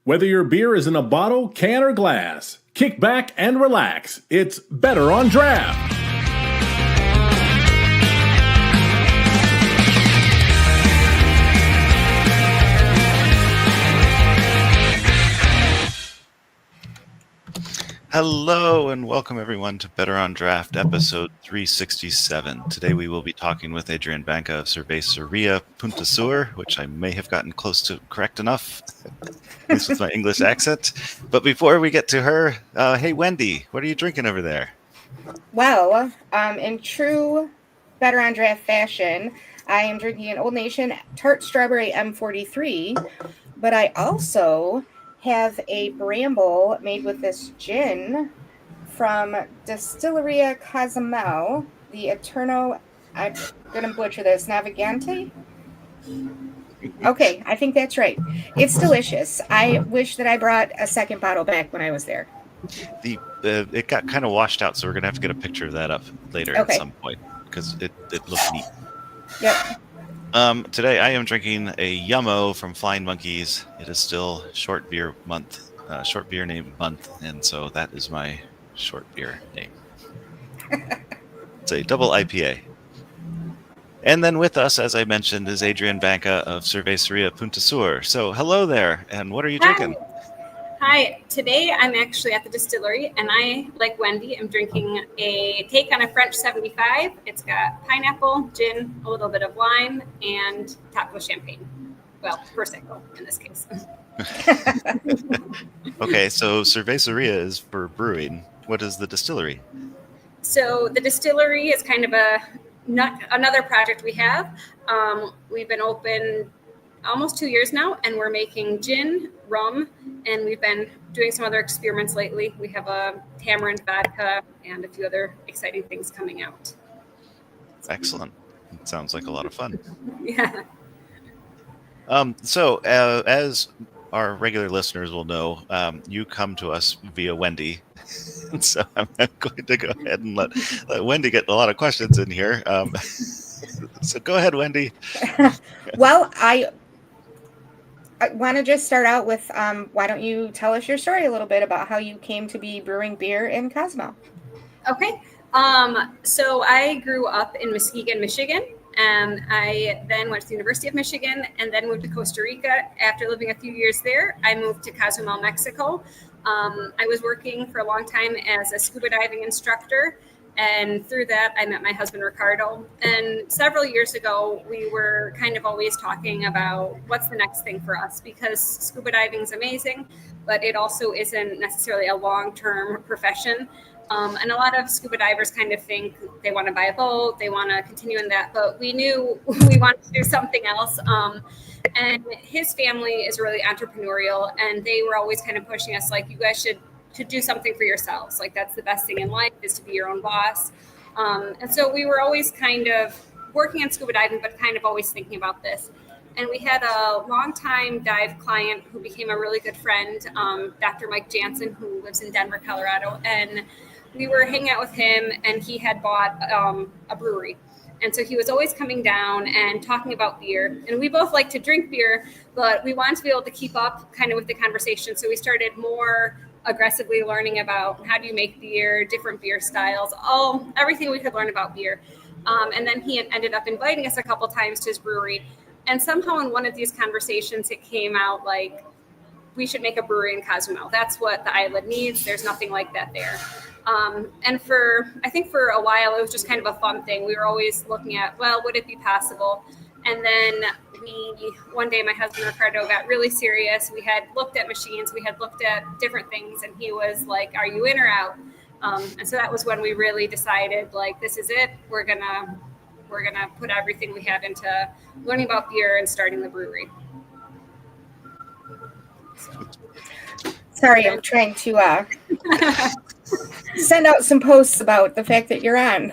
Whether your beer is in a bottle, can, or glass, kick back and relax. It's Better on Draft. Hello and welcome everyone to Better on Draft episode 367. Today we will be talking with Adrienne Banka of Cerveceria Punta Sur, which I may have gotten close to correct enough, at least with my English accent. But before we get to her, hey Wendy, what are you drinking over there? Well, in true Better on Draft fashion, I am drinking an Old Nation Tart Strawberry M43, but I also have a Bramble made with this gin from Distilleria Cozumel, the Eterno, I'm going to butcher this, Navigante? Okay, I think that's right. It's delicious. I wish that I brought a second bottle back when I was there. It got kind of washed out, so we're going to have to get a picture of that up later at some point, because it looked neat. Yep. Today I am drinking a Yummo from Flying Monkeys. It is still short beer name month, and so that is my short beer name. It's a double IPA. And then with us, as I mentioned, is Adrienne Banka of Cerveceria Punta Sur. So hello there, and what are you drinking? Hi, today I'm actually at the distillery, and I, like Wendy, am drinking a take on a French 75. It's got pineapple, gin, a little bit of lime, and top of champagne. Well, Prosecco in this case. Okay, so Cerveceria is for brewing. What is the distillery? So the distillery is kind of another project we have. We've been open almost 2 years now, and we're making gin, rum, and we've been doing some other experiments lately. We have a tamarind vodka and a few other exciting things coming out. Excellent. It sounds like a lot of fun. Yeah. So as our regular listeners will know, you come to us via Wendy. And so I'm going to go ahead and let Wendy get a lot of questions in here. So go ahead, Wendy. Well, I want to just start out with, why don't you tell us your story a little bit about how you came to be brewing beer in Cozumel? Okay. So I grew up in Muskegon, Michigan, and I then went to the University of Michigan and then moved to Costa Rica. After living a few years there, I moved to Cozumel, Mexico. I was working for a long time as a scuba diving instructor. And through that, I met my husband, Ricardo. And several years ago, we were kind of always talking about what's the next thing for us, because scuba diving is amazing, but it also isn't necessarily a long-term profession. And a lot of scuba divers kind of think they want to buy a boat, they want to continue in that, but we knew we wanted to do something else. And his family is really entrepreneurial, and they were always kind of pushing us like, you guys should do something for yourselves. Like, that's the best thing in life, is to be your own boss. And so we were always kind of working on scuba diving, but kind of always thinking about this. And we had a longtime dive client who became a really good friend, Dr. Mike Jansen, who lives in Denver, Colorado. And we were hanging out with him, and he had bought a brewery. And so he was always coming down and talking about beer. And we both like to drink beer, but we wanted to be able to keep up kind of with the conversation. So we started more aggressively learning about how do you make beer, different beer styles, everything we could learn about beer. And then he ended up inviting us a couple times to his brewery. And somehow in one of these conversations, it came out like, we should make a brewery in Cozumel. That's what the island needs. There's nothing like that there. And I think for a while, it was just kind of a fun thing. We were always looking at, well, would it be possible? And then one day, my husband, Ricardo, got really serious. We had looked at machines. We had looked at different things. And he was like, are you in or out? And so that was when we really decided, like, this is it. We're gonna put everything we have into learning about beer and starting the brewery. Sorry, I'm trying to send out some posts about the fact that you're on.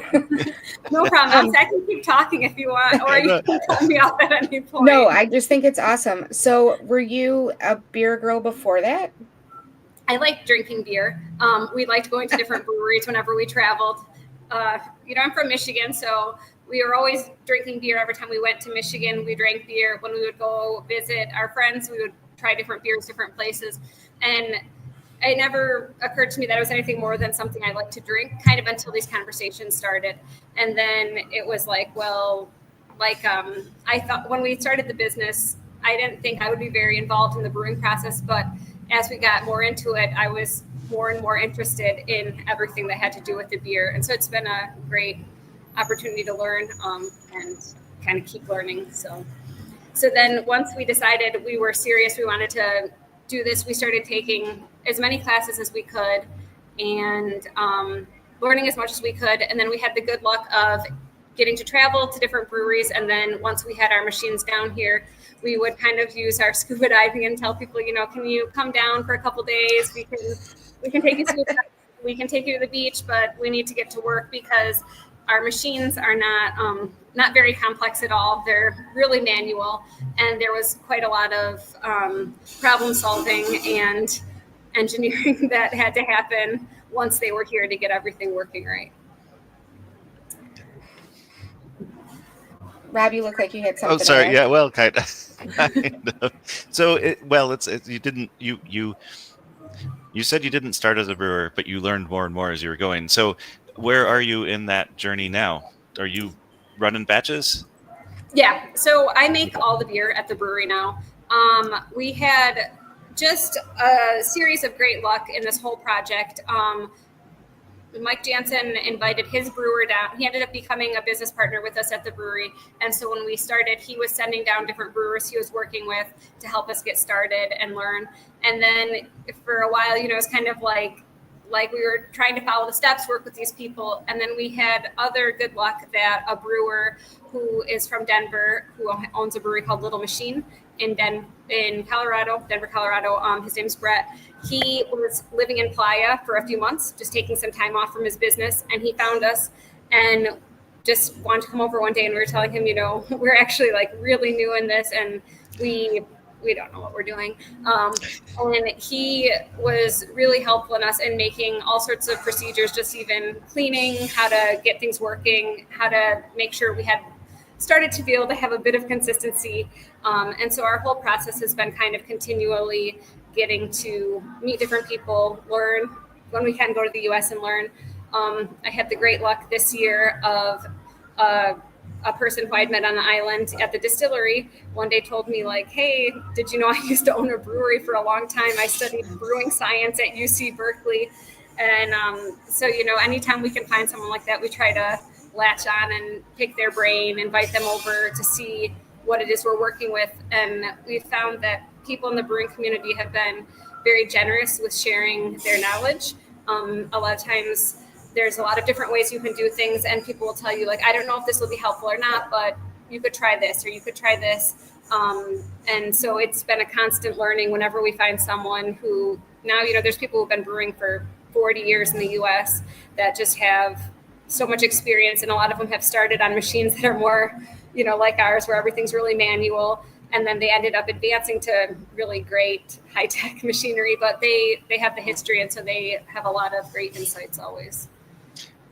No problem. I can keep talking if you want, or you can cut me off at any point. No, I just think it's awesome. So were you a beer girl before that? I liked drinking beer. We liked going to different breweries whenever we traveled. I'm from Michigan, so we were always drinking beer. Every time we went to Michigan, we drank beer. When we would go visit our friends, we would try different beers, different places. And it never occurred to me that it was anything more than something I like to drink, kind of until these conversations started. And then it was like, well, like I thought when we started the business, I didn't think I would be very involved in the brewing process. But as we got more into it, I was more and more interested in everything that had to do with the beer. And so it's been a great opportunity to learn and kind of keep learning. So then once we decided we were serious, we wanted to do this, we started taking as many classes as we could and learning as much as we could. And then we had the good luck of getting to travel to different breweries. And then once we had our machines down here, we would kind of use our scuba diving and tell people, can you come down for a couple days? We can take you to we can take you to the beach, but we need to get to work because our machines are not very complex at all. They're really manual, and there was quite a lot of problem solving and engineering that had to happen once they were here to get everything working right. Rob, you look like you had something. Oh, sorry. Yeah, well, kind of. So, you said you didn't start as a brewer, but you learned more and more as you were going. So, where are you in that journey now? Are you running batches? Yeah. So I make all the beer at the brewery now. We had just a series of great luck in this whole project. Mike Jansen invited his brewer down. He ended up becoming a business partner with us at the brewery. And so when we started, he was sending down different brewers he was working with to help us get started and learn. And then for a while, it was kind of like we were trying to follow the steps, work with these people. And then we had other good luck that a brewer who is from Denver, who owns a brewery called Little Machine in Denver, Colorado. His name's Brett. He was living in Playa for a few months, just taking some time off from his business. And he found us and just wanted to come over one day. And we were telling him, we're actually like really new in this. And we don't know what we're doing. And he was really helpful in us in making all sorts of procedures, just even cleaning, how to get things working, how to make sure we had started to be able to have a bit of consistency. And so our whole process has been kind of continually getting to meet different people, learn when we can, go to the US and learn. I had the great luck this year of a person who I'd met on the island at the distillery one day told me like, hey, did you know I used to own a brewery for a long time? I studied brewing science at UC Berkeley. And so, anytime we can find someone like that, we try to latch on and pick their brain, invite them over to see what it is we're working with. And we've found that people in the brewing community have been very generous with sharing their knowledge. A lot of times there's a lot of different ways you can do things, and people will tell you like, I don't know if this will be helpful or not, but you could try this or you could try this. And so it's been a constant learning whenever we find someone who now, there's people who've been brewing for 40 years in the US that just have so much experience. And a lot of them have started on machines that are more, like ours, where everything's really manual. And then they ended up advancing to really great high-tech machinery, but they have the history. And so they have a lot of great insights always.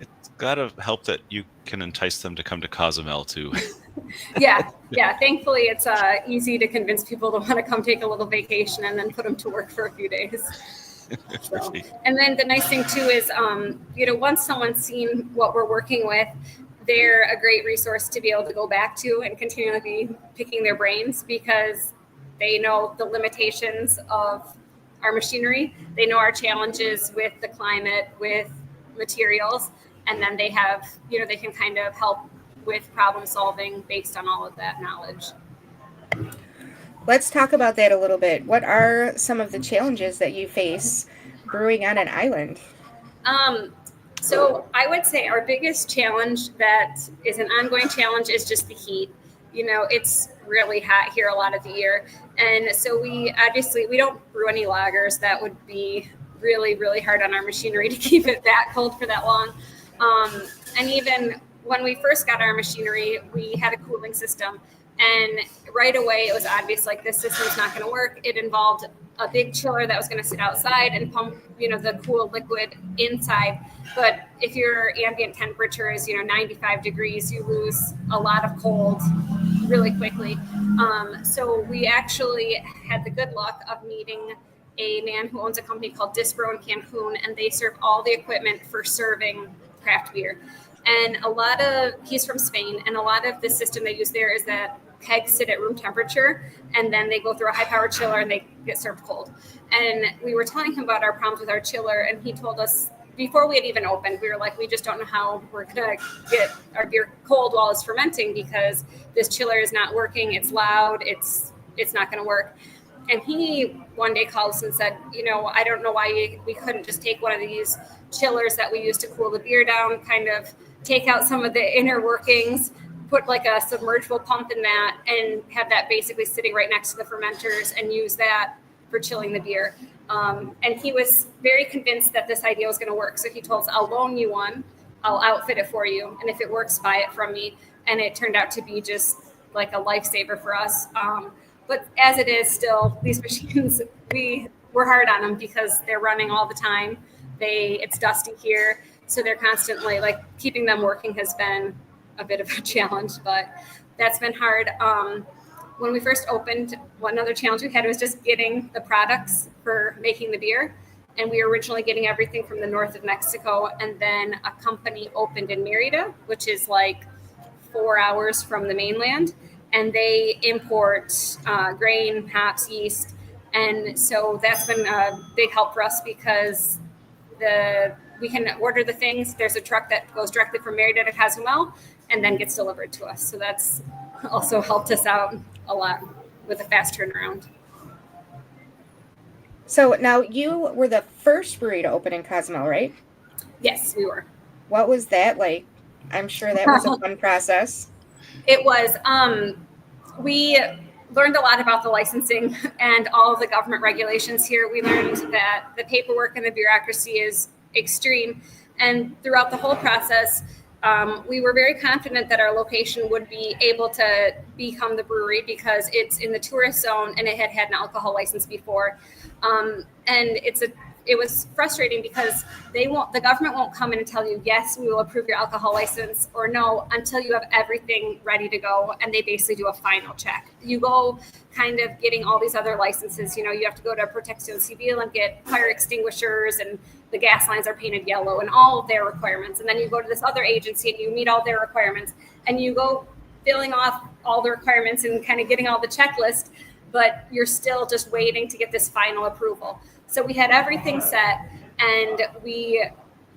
It's got to help that you can entice them to come to Cozumel too. Yeah. Thankfully, it's easy to convince people to want to come take a little vacation and then put them to work for a few days. So, and then the nice thing too is, once someone's seen what we're working with, they're a great resource to be able to go back to and continually be picking their brains because they know the limitations of our machinery. They know our challenges with the climate, with materials, and then they have, they can kind of help with problem solving based on all of that knowledge. Let's talk about that a little bit. What are some of the challenges that you face brewing on an island? So I would say our biggest challenge that is an ongoing challenge is just the heat. It's really hot here a lot of the year. And so we don't brew any lagers. That would be really, really hard on our machinery to keep it that cold for that long. And even when we first got our machinery, we had a cooling system. And right away, it was obvious, like, this system's not going to work. It involved a big chiller that was going to sit outside and pump, the cool liquid inside. But if your ambient temperature is, 95 degrees, you lose a lot of cold really quickly. So we actually had the good luck of meeting a man who owns a company called Dispro in Cancun, and they serve all the equipment for serving craft beer. And he's from Spain, and a lot of the system they use there is that kegs sit at room temperature, and then they go through a high-powered chiller and they get served cold. And we were telling him about our problems with our chiller, and he told us, before we had even opened, we were like, we just don't know how we're going to get our beer cold while it's fermenting, because this chiller is not working. It's loud. It's not going to work. And he one day called us and said, I don't know why we couldn't just take one of these chillers that we use to cool the beer down, kind of take out some of the inner workings, put like a submergible pump in that, and have that basically sitting right next to the fermenters and use that for chilling the beer. And he was very convinced that this idea was going to work. So he told us, I'll loan you one, I'll outfit it for you, and if it works, buy it from me. And it turned out to be just like a lifesaver for us. But as it is still, these machines, we're hard on them because they're running all the time. It's dusty here. So they're constantly, like, keeping them working has been a bit of a challenge, but that's been hard. When we first opened, one other challenge we had was just getting the products for making the beer. And we were originally getting everything from the north of Mexico. And then a company opened in Mérida, which is like 4 hours from the mainland. And they import grain, hops, yeast. And so that's been a big help for us because we can order the things. There's a truck that goes directly from Mérida to Cozumel and then gets delivered to us. So that's also helped us out a lot with a fast turnaround. So now you were the first brewery to open in Cozumel, right? Yes, we were. What was that like? I'm sure that was a fun process. It was. We learned a lot about the licensing and all of the government regulations here. We learned that the paperwork and the bureaucracy is extreme. And throughout the whole process, we were very confident that our location would be able to become the brewery because it's in the tourist zone and it had an alcohol license before. And it was frustrating because the government won't come in and tell you, yes, we will approve your alcohol license, or no, until you have everything ready to go. And they basically do a final check. You go kind of getting all these other licenses, you have to go to Protección Civil and get fire extinguishers, and the gas lines are painted yellow and all of their requirements. And then you go to this other agency and you meet all their requirements, and you go filling off all the requirements and kind of getting all the checklist, but you're still just waiting to get this final approval. So we had everything set, and we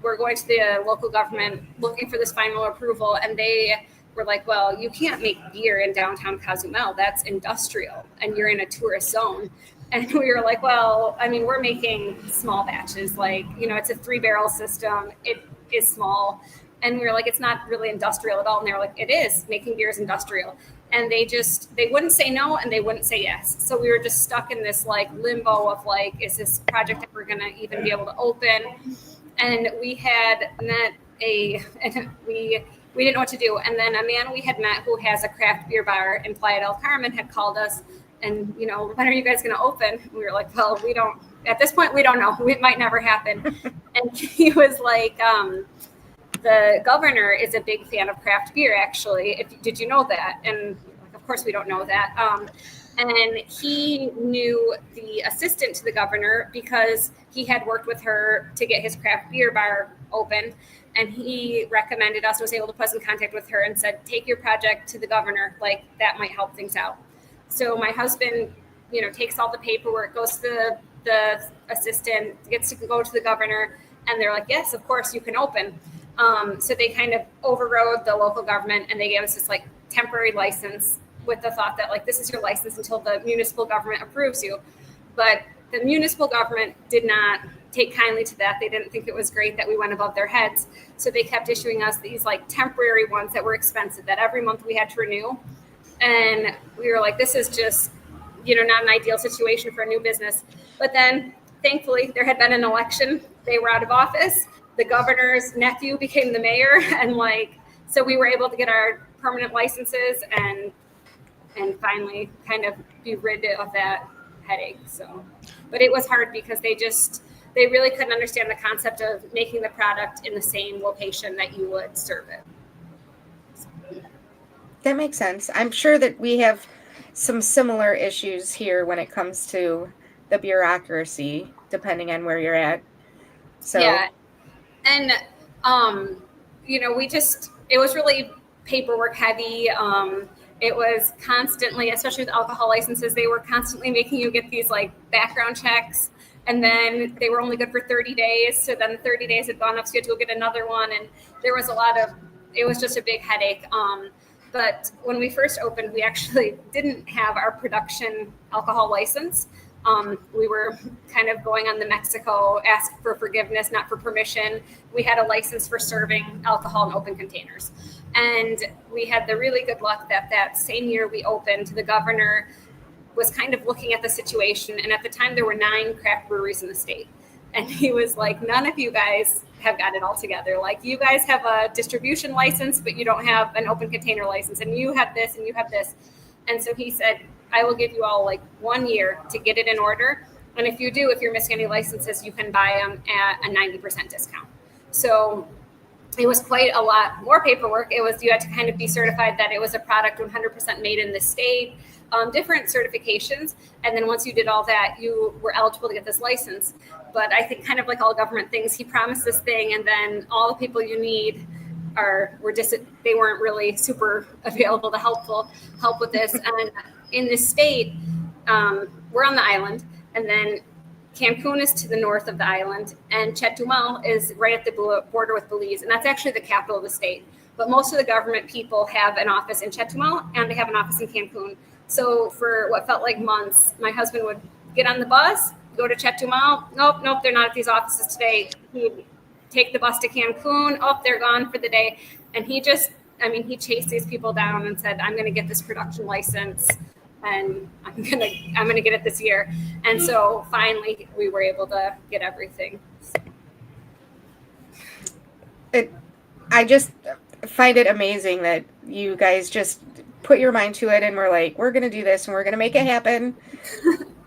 were going to the local government looking for this final approval, and they were like, well, you can't make beer in downtown Cozumel. That's industrial, and you're in a tourist zone. And we were like, well, I mean, we're making small batches. Like, it's a 3-barrel system. It is small. And we were like, it's not really industrial at all. And they were like, it is. Making beer is industrial. And they wouldn't say no and they wouldn't say yes. So we were just stuck in this like limbo of like, is this project that we're going to even be able to open? And we had met we didn't know what to do. And then a man we had met who has a craft beer bar in Playa del Carmen had called us and, when are you guys going to open? We were like, well, at this point, we don't know. It might never happen. And he was like, the governor is a big fan of craft beer, actually. Did you know that? And of course we don't know that. And he knew the assistant to the governor because he had worked with her to get his craft beer bar open. And he recommended us, was able to put us in contact with her and said, take your project to the governor. Like, that might help things out. So my husband, takes all the paperwork, goes to the assistant, gets to go to the governor. And they're like, yes, of course you can open. So they kind of overrode the local government and they gave us this like temporary license with the thought that like, this is your license until the municipal government approves you. But the municipal government did not take kindly to that. They didn't think it was great that we went above their heads. So they kept issuing us these like temporary ones that were expensive that every month we had to renew. And we were like, this is just, not an ideal situation for a new business. But then thankfully there had been an election. They were out of office. The governor's nephew became the mayor. And so we were able to get our permanent licenses, and and finally kind of be rid of that headache. So, but it was hard because they really couldn't understand the concept of making the product in the same location that you would serve it. That makes sense. I'm sure that we have some similar issues here when it comes to the bureaucracy, depending on where you're at. So Yeah. And, it was really paperwork heavy. It was constantly, especially with alcohol licenses, they were constantly making you get these like background checks, and then they were only good for 30 days. So then the 30 days had gone up, so you had to go get another one. And there was it was just a big headache. But when we first opened, we actually didn't have our production alcohol license. We were kind of going on the Mexico, ask for forgiveness, not for permission. We had a license for serving alcohol in open containers. And we had the really good luck that same year we opened, the governor was kind of looking at the situation. And at the time, there were 9 craft breweries in the state. And he was like, none of you guys have got it all together. Like, you guys have a distribution license, but you don't have an open container license. And you have this and you have this. And so he said, I will give you all like 1 year to get it in order. And if you're missing any licenses, you can buy them at a 90% discount. So it was quite a lot more paperwork. You had to kind of be certified that it was a product 100% made in the state, different certifications. And then once you did all that, you were eligible to get this license. But I think kind of like all government things, he promised this thing, and then all the people you need they weren't really super available to help with this. And in this state, we're on the island, and then Cancun is to the north of the island, and Cozumel is right at the border with Belize, and that's actually the capital of the state. But most of the government people have an office in Cozumel, and they have an office in Cancun. So for what felt like months, my husband would get on the bus, go to Cozumel. Nope, they're not at these offices today. He'd take the bus to Cancun. Oh, they're gone for the day. And he chased these people down and said, I'm going to get this production license, and I'm going to get it this year. And so finally we were able to get everything. I just find it amazing that you guys just put your mind to it and we're like, we're going to do this and we're going to make it happen.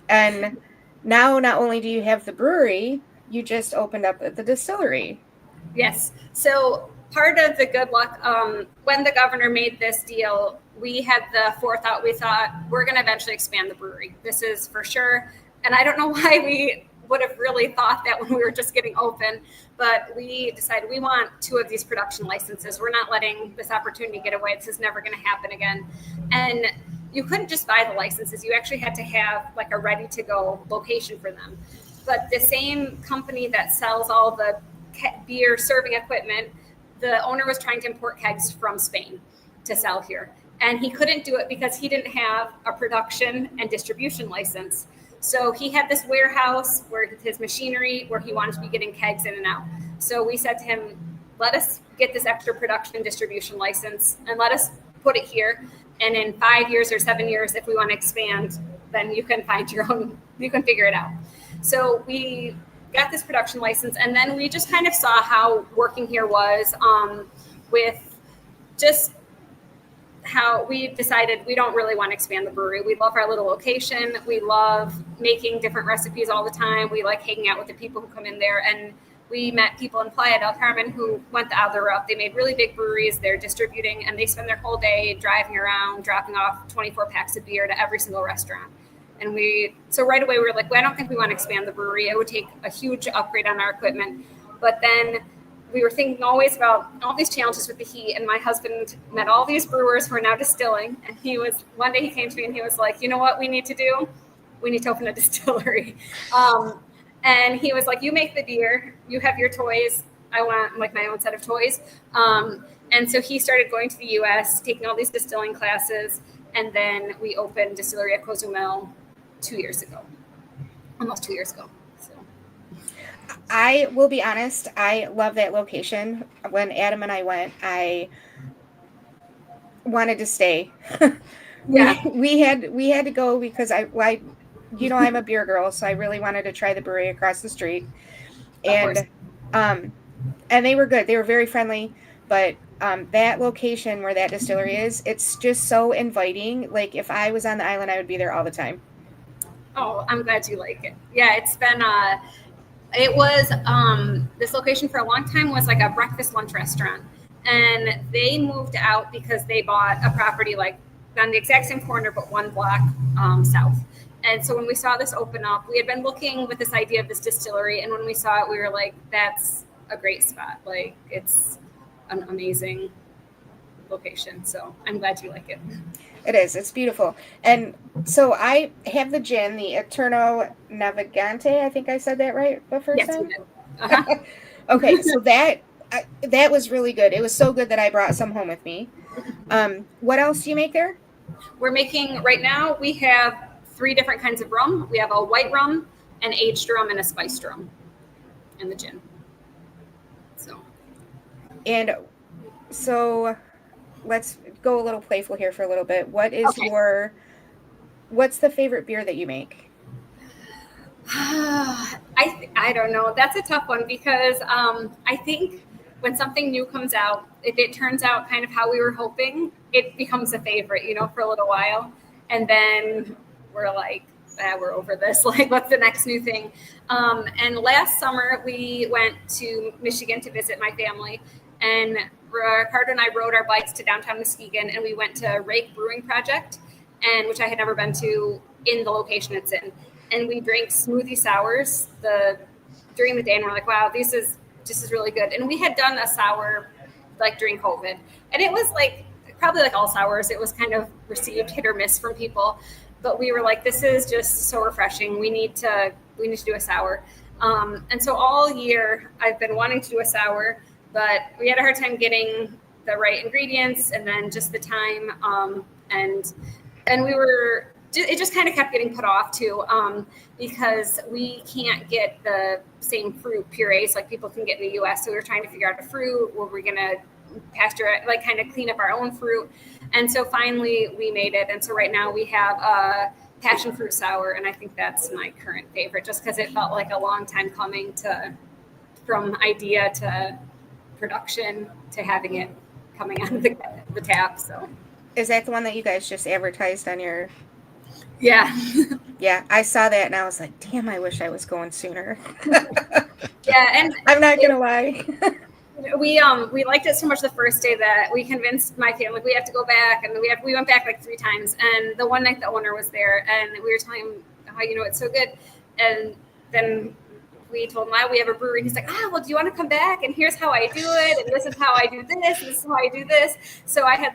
And now not only do you have the brewery, you just opened up the distillery. Yes. So part of the good luck, when the governor made this deal, we had the forethought. We thought, we're going to eventually expand the brewery. This is for sure. And I don't know why we would have really thought that when we were just getting open, but we decided we want 2 of these production licenses. We're not letting this opportunity get away. This is never going to happen again. And you couldn't just buy the licenses. You actually had to have like a ready to go location for them. But the same company that sells all the beer serving equipment, the owner was trying to import kegs from Spain to sell here. And he couldn't do it because he didn't have a production and distribution license. So he had this warehouse where his machinery, where he wanted to be getting kegs in and out. So we said to him, let us get this extra production and distribution license and let us put it here. And in 5 years or 7 years, if we want to expand, then you can you can figure it out. So we got this production license, and then we just kind of saw how working here was with just how we decided we don't really want to expand the brewery. We love our little location. We love making different recipes all the time. We like hanging out with the people who come in there. And we met people in Playa del Carmen who went the other route. They made really big breweries. They're distributing, and they spend their whole day driving around, dropping off 24 packs of beer to every single restaurant. And so right away we were like, well, I don't think we want to expand the brewery. It would take a huge upgrade on our equipment. But then we were thinking always about all these challenges with the heat. And my husband met all these brewers who are now distilling. And one day he came to me and he was like, you know what we need to do? We need to open a distillery. And he was like, you make the beer, you have your toys. I want like my own set of toys. And so he started going to the US, taking all these distilling classes. And then we opened Distilleria Cozumel 2 years ago, almost 2 years ago. So I will be honest, I love that location. When Adam and I went, I wanted to stay. Yeah. we had to go because I'm a beer girl, so I really wanted to try the brewery across the street. And they were good. They were very friendly, but that location where that distillery is, it's just so inviting. Like if I was on the island, I would be there all the time. Oh, I'm glad you like it. Yeah, it's been it was this location for a long time was like a breakfast lunch restaurant, and they moved out because they bought a property like on the exact same corner but one block south. And so when we saw this open up, we had been looking with this idea of this distillery, and when we saw it, we were like, that's a great spot. Like it's an amazing location. So I'm glad you like it. It is. It's beautiful. And so I have the gin, the Eterno Navigante. I think I said that right the first Yes, time. you did. Uh-huh. Okay, so that was really good. It was so good that I brought some home with me. What else do you make there? We're making right now. We have 3 different kinds of rum. We have a white rum, an aged rum, and a spiced rum, and the gin. So let's go a little playful here for a little bit. What is Okay. what's the favorite beer that you make? I don't know. That's a tough one because I think when something new comes out, if it turns out kind of how we were hoping, it becomes a favorite, for a little while. And then we're like, we're over this. Like, what's the next new thing? And last summer, we went to Michigan to visit my family. And Ricardo and I rode our bikes to downtown Muskegon, and we went to Rake Brewing Project, and which I had never been to in the location it's in. And we drank smoothie sours during the day, and we're like, wow, this is really good. And we had done a sour like during COVID, and it was like probably like all sours, it was kind of received hit or miss from people, but we were like, this is just so refreshing. We need to do a sour. And so all year I've been wanting to do a sour, but we had a hard time getting the right ingredients and then just the time. And we were, it just kind of kept getting put off too, because we can't get the same fruit purees like people can get in the US. So we were trying to figure out a fruit. Were we going to pasture it, like kind of clean up our own fruit? And so finally we made it. And so right now we have a passion fruit sour. And I think that's my current favorite, just because it felt like a long time coming from idea to production to having it coming out of the tap. So Is that the one that you guys just advertised on your? Yeah. Yeah, I saw that and I was like, damn, I wish I was going sooner. Yeah, and I'm not gonna lie. we liked it so much the first day that we convinced my family we have to go back, and we went back like 3 times. And the one night the owner was there, and we were telling him how it's so good, and then we told him, we have a brewery. And he's like, well, do you want to come back? And here's how I do it. And this is how I do this. And this is how I do this. So I had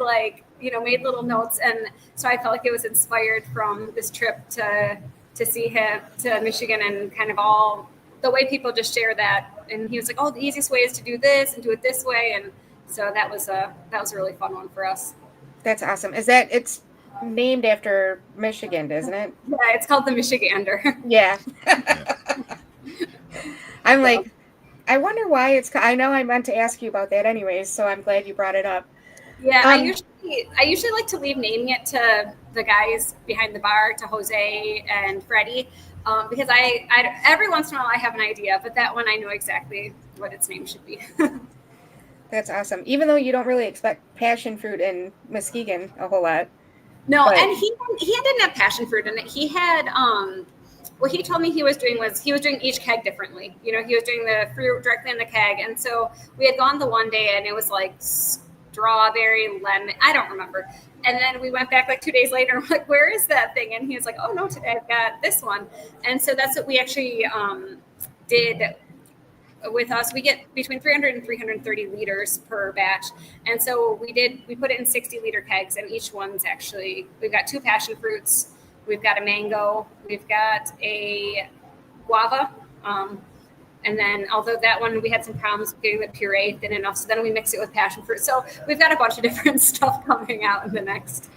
made little notes. And so I felt like it was inspired from this trip to see him to Michigan, and kind of all the way people just share that. And he was like, the easiest way is to do this and do it this way. And so that was a really fun one for us. That's awesome. It's named after Michigan, isn't it? Yeah, it's called the Michigander. Yeah. I'm like, I wonder why I know I meant to ask you about that anyways, so I'm glad you brought it up. Yeah, I usually like to leave naming it to the guys behind the bar, to Jose and Freddie, because I every once in a while I have an idea, but that one I know exactly what its name should be. That's awesome. Even though you don't really expect passion fruit in Muskegon a whole lot. No, and he didn't have passion fruit in it. He had what he told me he was doing each keg differently. He was doing the fruit directly in the keg. And so we had gone the one day and it was like strawberry, lemon, I don't remember. And then we went back like 2 days later and we're like, where is that thing? And he was like, oh no, today I've got this one. And so that's what we actually did with us. We get between 300 and 330 liters per batch. And so we put it in 60-liter kegs, and each one's actually, we've got 2 passion fruits, we've got a mango, we've got a guava, and then although that one we had some problems getting the puree thin enough, so then we mix it with passion fruit. So we've got a bunch of different stuff coming out in the next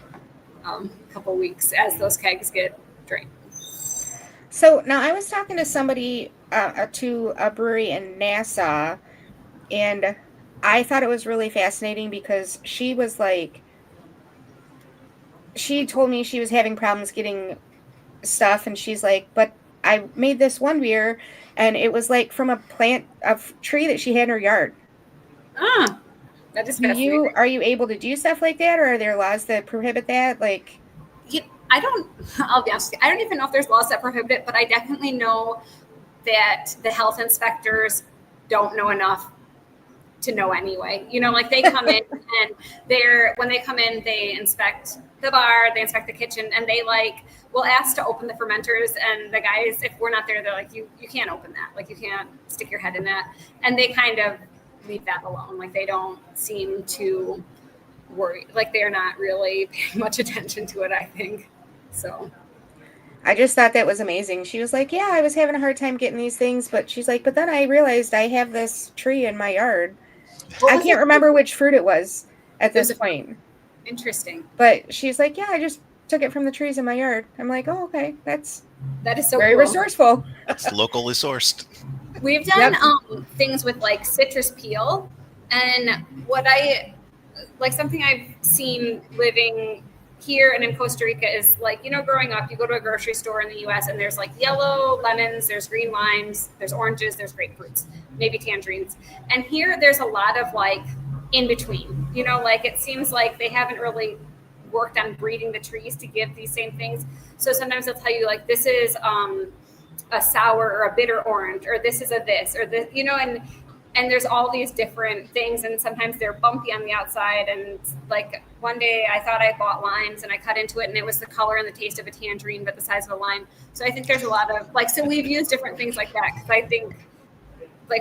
couple weeks as those kegs get drained. So now I was talking to somebody, to a brewery in Nassau, and I thought it was really fascinating because she was like, she told me she was having problems getting stuff, and she's like, but I made this one beer and it was like from a tree that she had in her yard. That is Do fascinating. are you able to do stuff like that, or are there laws that prohibit that? Like, I'll be honest, I don't even know if there's laws that prohibit it, but I definitely know that the health inspectors don't know enough to know anyway. Like they come in and when they come in, they inspect the bar, they inspect the kitchen, and they will ask to open the fermenters. And the guys, if we're not there, they're like, you can't open that. Like you can't stick your head in that. And they kind of leave that alone. Like they don't seem to worry. Like they're not really paying much attention to it, I think. So I just thought that was amazing. She was like, yeah, I was having a hard time getting these things, but she's like, but then I realized I have this tree in my yard. I can't remember which fruit it was at this point. Interesting. But she's like, yeah, I just took it from the trees in my yard. I'm like, oh, okay. That is so very cool. resourceful. It's locally sourced. We've done things with like citrus peel, and something I've seen living here and in Costa Rica is growing up, you go to a grocery store in the US and there's yellow lemons, there's green limes, there's oranges, there's grapefruits, maybe tangerines. And here there's a lot of in between, it seems like they haven't really worked on breeding the trees to give these same things. So sometimes they'll tell you this is a sour or a bitter orange, or this is a this or this, and there's all these different things, and sometimes they're bumpy on the outside. And one day I thought I bought limes and I cut into it and it was the color and the taste of a tangerine, but the size of a lime. So I think there's a lot of so we've used different things like that. Cause I think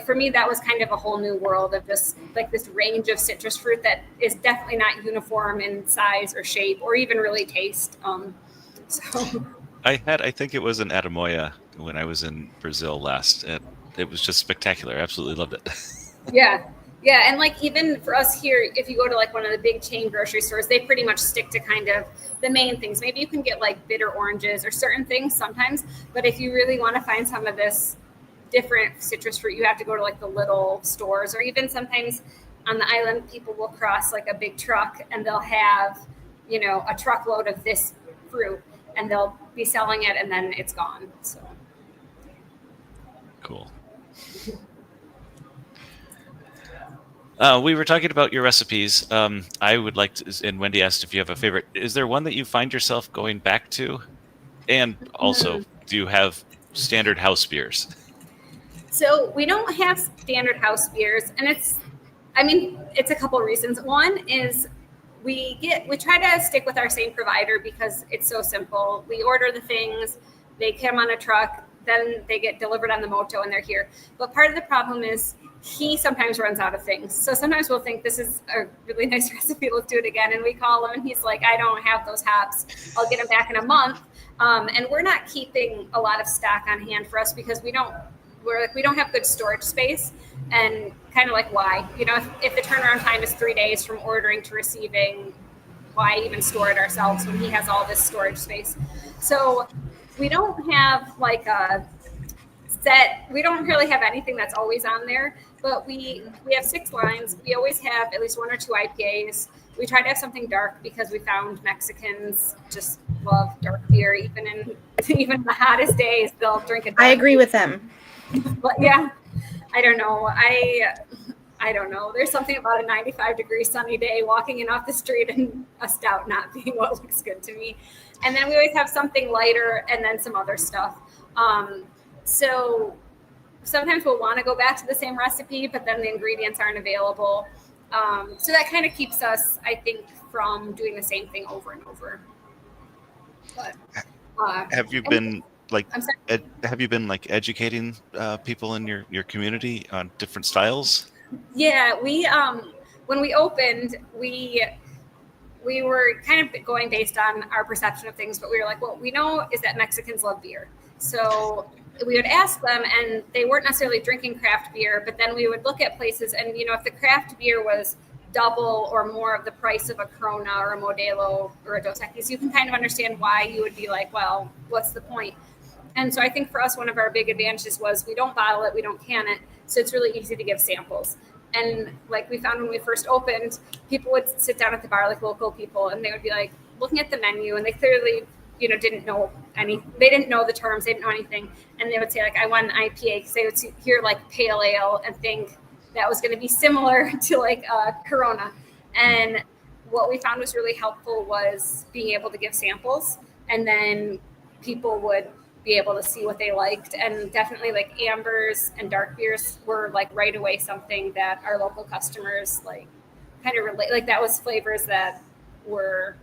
for me, that was kind of a whole new world of just this range of citrus fruit that is definitely not uniform in size or shape or even really taste. So I think it was an Atamoya when I was in Brazil last. It was just spectacular. I absolutely loved it. Yeah. And even for us here, if you go to one of the big chain grocery stores, they pretty much stick to kind of the main things. Maybe you can get bitter oranges or certain things sometimes, but if you really want to find some of this different citrus fruit, you have to go to the little stores, or even sometimes on the island, people will cross a big truck and they'll have, a truckload of this fruit and they'll be selling it and then it's gone. So cool. We were talking about your recipes. I would like to, and Wendy asked if you have a favorite. Is there one that you find yourself going back to? And also, do you have standard house beers? So we don't have standard house beers, and it's a couple of reasons. One is we try to stick with our same provider because it's so simple. We order the things, they come on a truck, then they get delivered on the moto and they're here. But part of the problem is he sometimes runs out of things. So sometimes we'll think this is a really nice recipe, let's do it again. And we call him and he's like, I don't have those hops. I'll get them back in a month. And we're not keeping a lot of stock on hand for us because we don't have good storage space. And kind of why, if the turnaround time is 3 days from ordering to receiving, why even store it ourselves when he has all this storage space? So we don't have a set, we don't really have anything that's always on there, but we have 6 lines. We always have at least 1 or 2 IPAs. We try to have something dark because we found Mexicans just love dark beer. Even in the hottest days, they'll drink it. I agree with them. But yeah, I don't know. I don't know. There's something about a 95-degree sunny day walking in off the street and a stout not being what looks good to me. And then we always have something lighter and then some other stuff. So sometimes we'll want to go back to the same recipe, but then the ingredients aren't available. So that kind of keeps us, I think, from doing the same thing over and over. But, have you been I'm sorry? have you been educating people in your community on different styles? Yeah, we when we opened, we were kind of going based on our perception of things, but we were like, what we know is that Mexicans love beer. So we would ask them, and they weren't necessarily drinking craft beer, but then we would look at places, and if the craft beer was double or more of the price of a Corona or a Modelo or a Dos Equis, you can kind of understand why you would be like, well, what's the point? And so I think for us, one of our big advantages was we don't bottle it, we don't can it, so it's really easy to give samples. And we found when we first opened, people would sit down at the bar, local people, and they would be looking at the menu, and they clearly, didn't know they didn't know the terms, they didn't know anything. And they would say I want an IPA, because they would hear pale ale and think that was going to be similar to like Corona. And what we found was really helpful was being able to give samples, and then people would be able to see what they liked. And definitely like ambers and dark beers were like right away something that our local customers like kind of relate, like that was flavors that were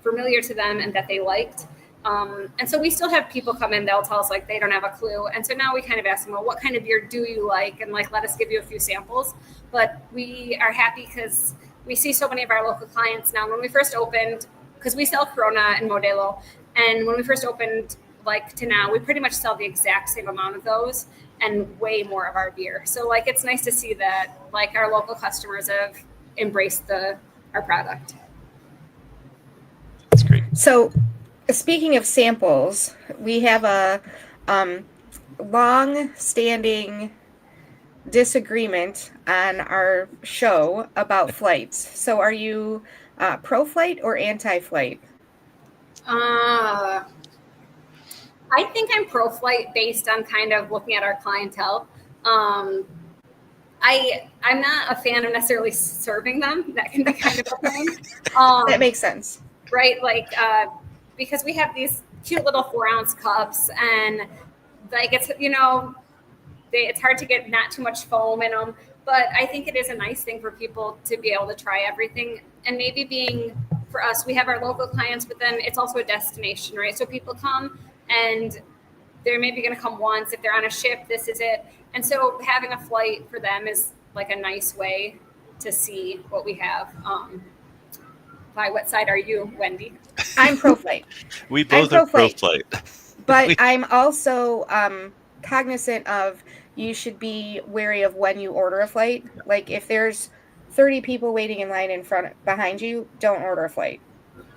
familiar to them and that they liked. And so we still have people come in, they'll tell us like they don't have a clue. And so now we kind of ask them, well, what kind of beer do you like? And like, let us give you a few samples. But we are happy because we see so many of our local clients now. When we first opened, because we sell Corona and Modelo, and when we first opened like to now, we pretty much sell the exact same amount of those and way more of our beer. So like, it's nice to see that like our local customers have embraced our product. That's great. So, speaking of samples, we have a long-standing disagreement on our show about flights. So, are you pro-flight or anti-flight? I think I'm pro-flight based on kind of looking at our clientele. I'm not a fan of necessarily serving them. That can be kind of a thing. That makes sense. Right? Like, because we have these cute little 4-ounce cups, and like it's, it's hard to get not too much foam in them. But I think it is a nice thing for people to be able to try everything. And maybe being, for us, we have our local clients, but then it's also a destination, right? So people come and they're maybe going to come once. If they're on a ship, this is it. And so having a flight for them is like a nice way to see what we have. By what side are you, Wendy? I'm pro-flight. We both are pro-flight. But I'm also cognizant of you should be wary of when you order a flight. Like if there's 30 people waiting in line behind you, don't order a flight.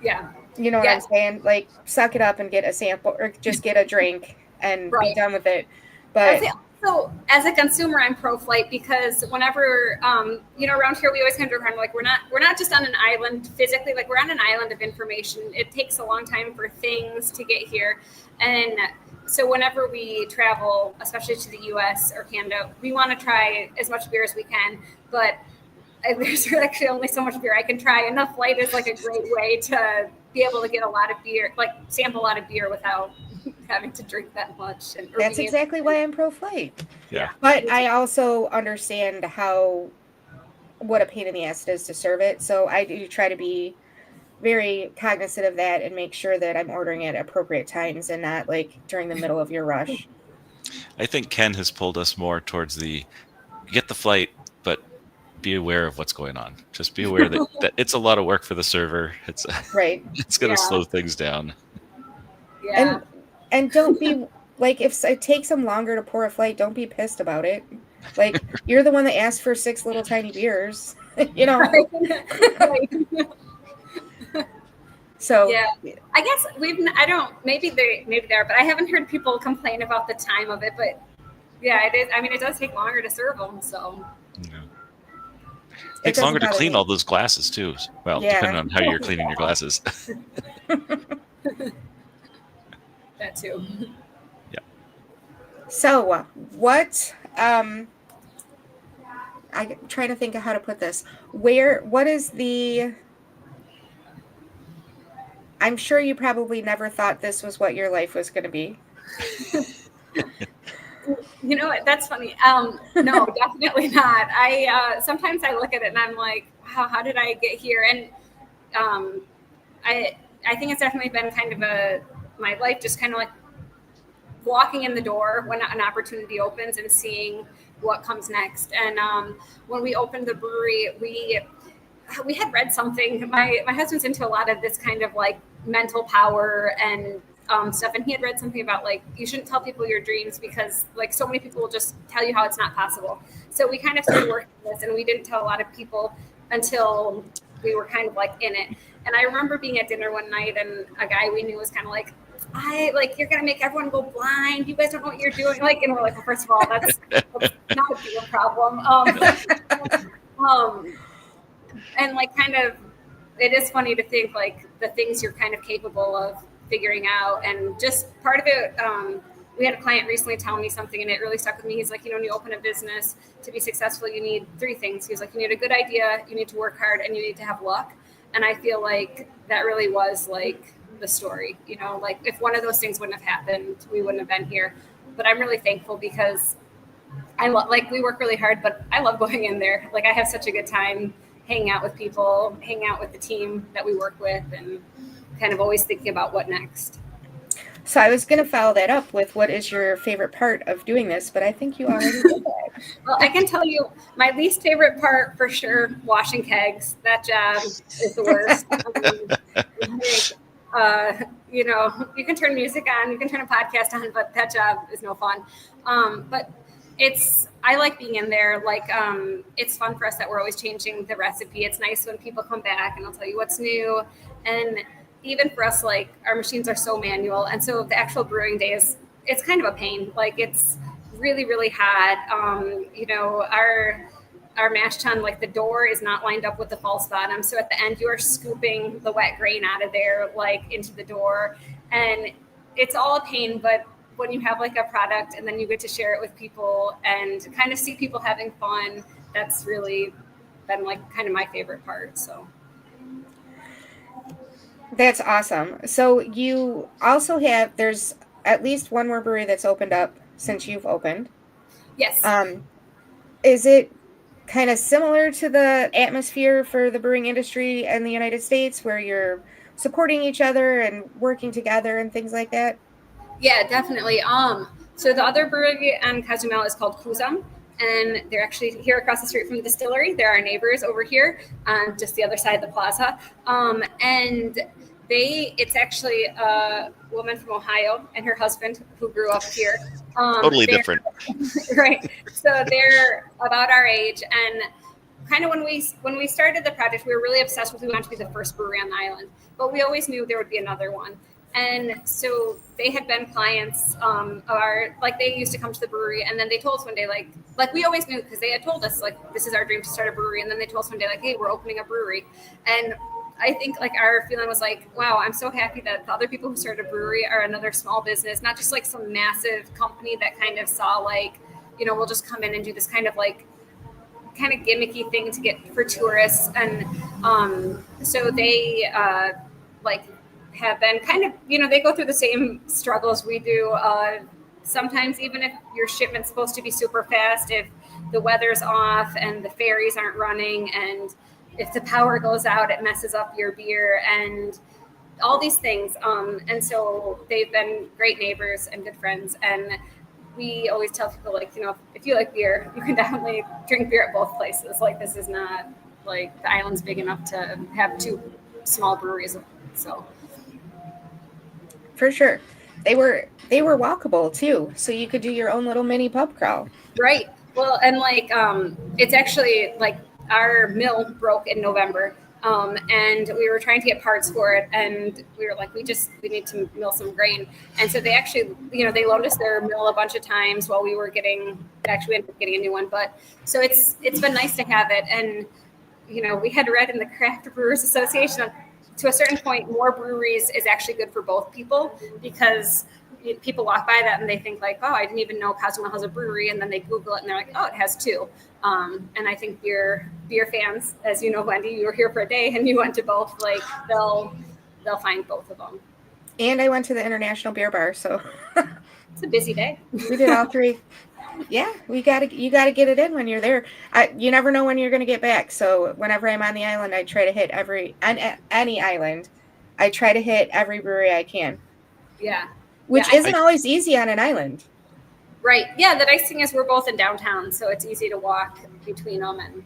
Yeah. You know what I'm saying? Like suck it up and get a sample or just get a drink and be done with it. But so as a consumer, I'm pro-flight because whenever, around here, we always kind of like, we're not just on an island physically, like we're on an island of information. It takes a long time for things to get here. And so whenever we travel, especially to the US or Canada, we want to try as much beer as we can, but there's actually only so much beer I can try. And the flight is like a great way to be able to get a lot of beer, like sample a lot of beer without having to drink that much. And that's exactly why I'm pro-flight. Yeah. But I also understand what a pain in the ass it is to serve it. So I do try to be very cognizant of that and make sure that I'm ordering at appropriate times and not like during the middle of your rush. I think Ken has pulled us more towards get the flight, but be aware of what's going on. Just be aware that it's a lot of work for the server. It's right. It's going to slow things down. Yeah. And don't be like, if it takes them longer to pour a flight, don't be pissed about it. Like you're the one that asked for 6 little tiny beers, Right. So yeah, I guess maybe they are, but I haven't heard people complain about the time of it. But yeah, it is. I mean, it does take longer to serve them. So Yeah. It takes longer to clean all those glasses too. Well, depending on how you're cleaning your glasses. That too. Yeah. So what? I'm trying to think of how to put this. What is the? I'm sure you probably never thought this was what your life was going to be. You know what? That's funny. No, definitely not. Sometimes I look at it and I'm like, wow, how did I get here? And I think it's definitely been kind of my life just kind of like walking in the door when an opportunity opens and seeing what comes next. And when we opened the brewery, we had read something. My husband's into a lot of this kind of like mental power and stuff, and he had read something about like you shouldn't tell people your dreams because like so many people will just tell you how it's not possible. So we kind of started working this, and we didn't tell a lot of people until we were kind of like in it. And I remember being at dinner one night, and a guy we knew was kind of like, you're gonna make everyone go blind. You guys don't know what you're doing. Like, and we're like, well, first of all, that's not a big problem. And like kind of, it is funny to think like the things you're kind of capable of figuring out, and just part of it we had a client recently tell me something and it really stuck with me. He's like, when you open a business to be successful, you need 3 things. He's like, you need a good idea, you need to work hard, and you need to have luck. And I feel like that really was like the story, like if one of those things wouldn't have happened, we wouldn't have been here. But I'm really thankful because we work really hard, but I love going in there. Like I have such a good time hanging out with people, hanging out with the team that we work with, and kind of always thinking about what next. So I was going to follow that up with what is your favorite part of doing this, but I think you already did that. Well, I can tell you my least favorite part for sure, washing kegs. That job is the worst. You can turn music on, you can turn a podcast on, but that job is no fun. But I like being in there. Like, it's fun for us that we're always changing the recipe. It's nice when people come back and I'll tell you what's new. And even for us, like our machines are so manual. And so the actual brewing day it's kind of a pain. Like it's really, really hot. Our mash tun, like the door is not lined up with the false bottom. So at the end, you are scooping the wet grain out of there, like into the door. And it's all a pain, but when you have like a product and then you get to share it with people and kind of see people having fun, that's really been like kind of my favorite part. So that's awesome. So you also there's at least one more brewery that's opened up since you've opened. Yes. Is it kind of similar to the atmosphere for the brewing industry in the United States where you're supporting each other and working together and things like that? Yeah, definitely. So the other brewery on Cozumel is called Cozumel, and they're actually here across the street from the distillery. They're our neighbors over here on just the other side of the plaza. And it's actually a woman from Ohio and her husband who grew up here. Totally different. Right. So they're about our age. And kind of when we started the project, we were really obsessed with we wanted to be the first brewery on the island. But we always knew there would be another one. And so they had been clients of our, like they used to come to the brewery, and then they told us one day, like we always knew because they had told us like this is our dream to start a brewery, and then they told us one day like, hey, we're opening a brewery. And I think like our feeling was like, wow, I'm so happy that the other people who started a brewery are another small business, not just like some massive company that kind of saw like, we'll just come in and do this kind of gimmicky thing to get for tourists. And so they have been kind of, they go through the same struggles we do. Sometimes even if your shipment's supposed to be super fast, if the weather's off and the ferries aren't running, and if the power goes out, it messes up your beer and all these things. And so they've been great neighbors and good friends. And we always tell people like, if you like beer, you can definitely drink beer at both places. Like this is not like the island's big enough to have 2 small breweries. So. For sure. They were walkable too. So you could do your own little mini pub crawl. Right. Well, and it's actually like our mill broke in November. And we were trying to get parts for it. And we were like, we need to mill some grain. And so they actually, they loaned us their mill a bunch of times while we ended up getting a new one. But so it's been nice to have it. And, we had read in the Craft Brewers Association to a certain point, more breweries is actually good for both people, because people walk by that and they think like, oh, I didn't even know Cozumel has a brewery. And then they Google it and they're like, oh, it has 2. And I think beer fans, as you know, Wendy, you were here for a day and you went to both, like they'll find both of them. And I went to the International Beer Bar. So it's a busy day. We did all 3. Yeah, you gotta get it in when you're there. You never know when you're gonna get back. So whenever I'm on the island, I try to hit any island. I try to hit every brewery I can. Yeah, which isn't always easy on an island. Right. Yeah. The nice thing is we're both in downtown, so it's easy to walk between them. And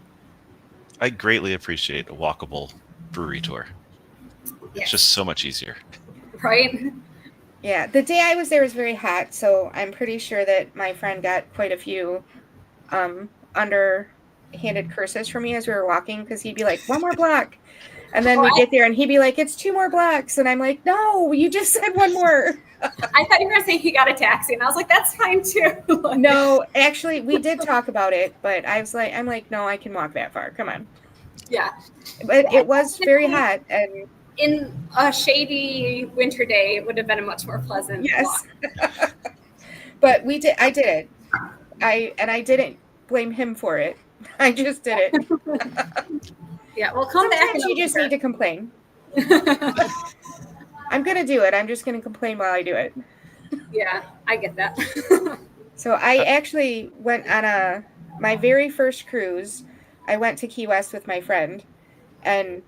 I greatly appreciate a walkable brewery tour. Yes. It's just so much easier. Right. Yeah, the day I was there was very hot, so I'm pretty sure that my friend got quite a few underhanded curses from me as we were walking, because he'd be like, 1 more block. And then we get there and he'd be like, it's 2 more blocks. And I'm like, no, you just said 1 more. I thought you were going to say he got a taxi. And I was like, that's fine too. No, actually, we did talk about it, but I'm like, no, I can walk that far. Come on. Yeah. But it was very hot. And in a shady winter day, it would have been a much more pleasant walk. But we did. I did it. I didn't blame him for it. I just did it. Yeah, well, come back. Sometimes you just need to complain. I'm gonna do it. I'm just gonna complain while I do it. Yeah, I get that. So I actually went on my very first cruise. I went to Key West with my friend, and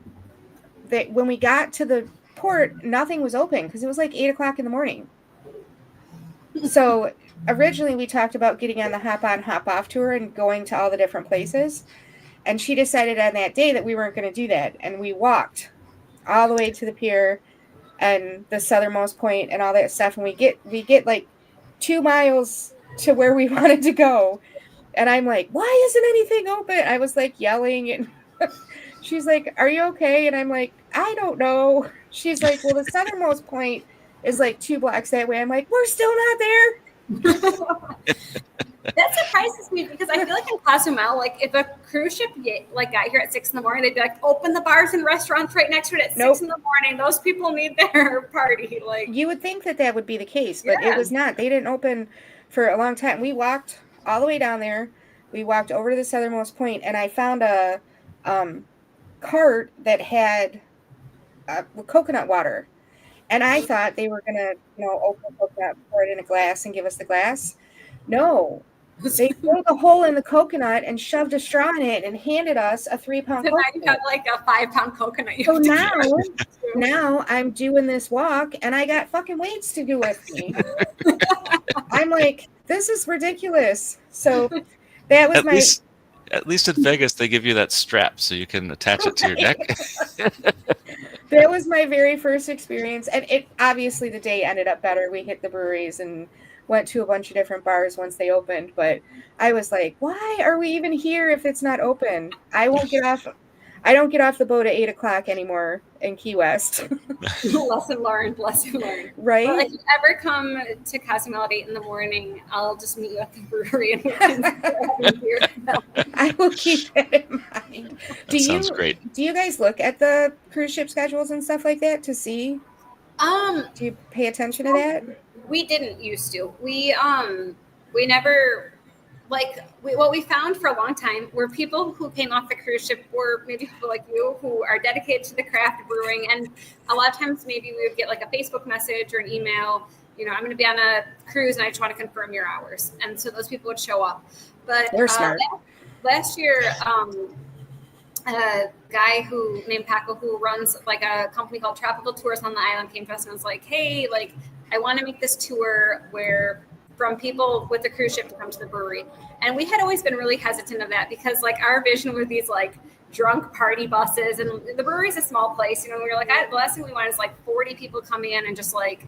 when we got to the port, nothing was open because it was like 8:00 in the morning. So originally we talked about getting on the hop on, hop off tour and going to all the different places. And she decided on that day that we weren't going to do that. And we walked all the way to the pier and the southernmost point and all that stuff. And we get like 2 miles to where we wanted to go. And I'm like, why isn't anything open? I was like yelling, and she's like, are you okay? And I'm like, I don't know. She's like, well, the southernmost point is like 2 blocks that way. I'm like, we're still not there. That surprises me because I feel like in Cozumel, like if a cruise ship got here at 6 in the morning, they'd be like, open the bars and restaurants right next to it at 6 in the morning. Those people need their party. Like, you would think that would be the case, but it was not. They didn't open for a long time. We walked all the way down there. We walked over to the southernmost point, and I found a cart that had coconut water. And I thought they were going to, open the coconut, pour it in a glass, and give us the glass. No. They drilled a hole in the coconut and shoved a straw in it and handed us a 3-pound coconut. So now you have like a 5-pound coconut. So now I'm doing this walk, and I got fucking weights to do with me. I'm like, this is ridiculous. So that was At least in Vegas, they give you that strap so you can attach it to your neck. That was my very first experience. And it obviously the day ended up better. We hit the breweries and went to a bunch of different bars once they opened. But I was like, why are we even here if it's not open? I don't get off the boat at 8:00 anymore in Key West. Lesson learned. Right? Well, if you ever come to Cozumel at 8 in the morning, I'll just meet you at the brewery and we can beer. I will keep that in mind. Sounds great. Do you guys look at the cruise ship schedules and stuff like that to see? Do you pay attention to that? We didn't used to. We never. What we found for a long time were people who came off the cruise ship were maybe people like you who are dedicated to the craft of brewing. And a lot of times maybe we would get like a Facebook message or an email, I'm going to be on a cruise and I just want to confirm your hours. And so those people would show up. But they're smart. Last year, a guy named Paco who runs like a company called Tropical Tours on the island came to us and was like, hey, like I want to make this tour from people with the cruise ship to come to the brewery. And we had always been really hesitant of that because like our vision were these like drunk party buses, and the brewery's a small place, we were like, the last thing we want is like 40 people coming in and just like